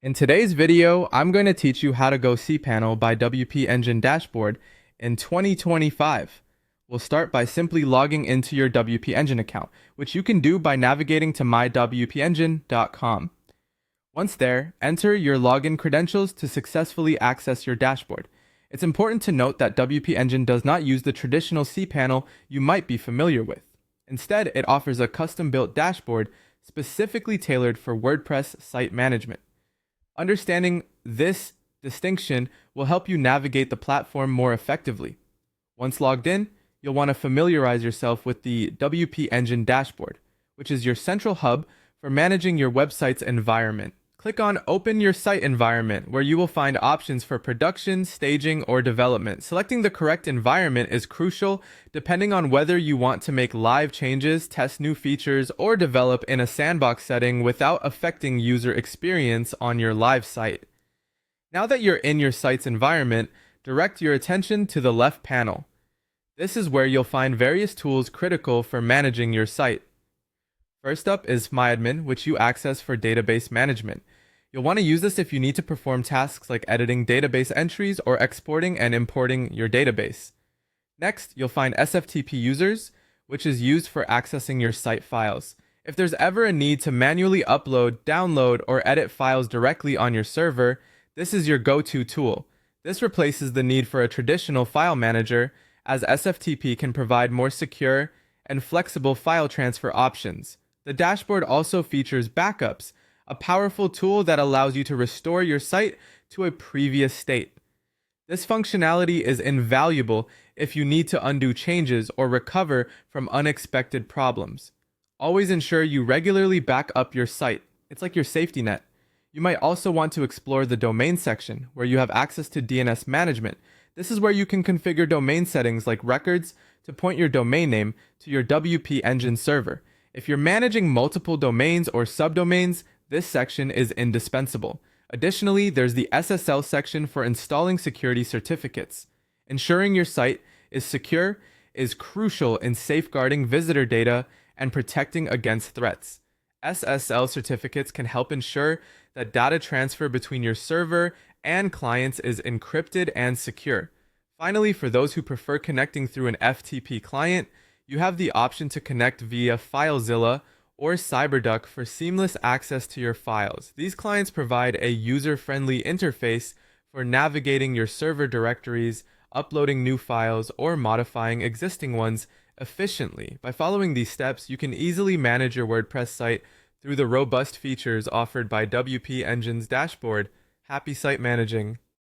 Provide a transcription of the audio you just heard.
In today's video, I'm going to teach you how to go cPanel by WP Engine dashboard in 2025. We'll start by simply logging into your WP Engine account, which you can do by navigating to mywpengine.com. Once there, enter your login credentials to successfully access your dashboard. It's important to note that WP Engine does not use the traditional cPanel you might be familiar with. Instead, it offers a custom-built dashboard specifically tailored for WordPress site management. Understanding this distinction will help you navigate the platform more effectively. Once logged in, you'll want to familiarize yourself with the WP Engine dashboard, which is your central hub for managing your website's environment. Click on Open Your Site Environment, where you will find options for production, staging, or development. Selecting the correct environment is crucial depending on whether you want to make live changes, test new features, or develop in a sandbox setting without affecting user experience on your live site. Now that you're in your site's environment, direct your attention to the left panel. This is where you'll find various tools critical for managing your site. First up is MyAdmin, which you access for database management. You'll want to use this if you need to perform tasks like editing database entries or exporting and importing your database. Next, you'll find SFTP Users, which is used for accessing your site files. If there's ever a need to manually upload, download, or edit files directly on your server, this is your go-to tool. This replaces the need for a traditional file manager, as SFTP can provide more secure and flexible file transfer options. The dashboard also features backups, a powerful tool that allows you to restore your site to a previous state. This functionality is invaluable if you need to undo changes or recover from unexpected problems. Always ensure you regularly back up your site. It's like your safety net. You might also want to explore the domain section, where you have access to DNS management. This is where you can configure domain settings like records to point your domain name to your WP Engine server. If you're managing multiple domains or subdomains, this section is indispensable. Additionally, there's the SSL section for installing security certificates. Ensuring your site is secure is crucial in safeguarding visitor data and protecting against threats. SSL certificates can help ensure that data transfer between your server and clients is encrypted and secure. Finally, for those who prefer connecting through an FTP client, you have the option to connect via FileZilla or CyberDuck for seamless access to your files. These clients provide a user-friendly interface for navigating your server directories, uploading new files, or modifying existing ones efficiently. By following these steps, you can easily manage your WordPress site through the robust features offered by WP Engine's dashboard. Happy site managing!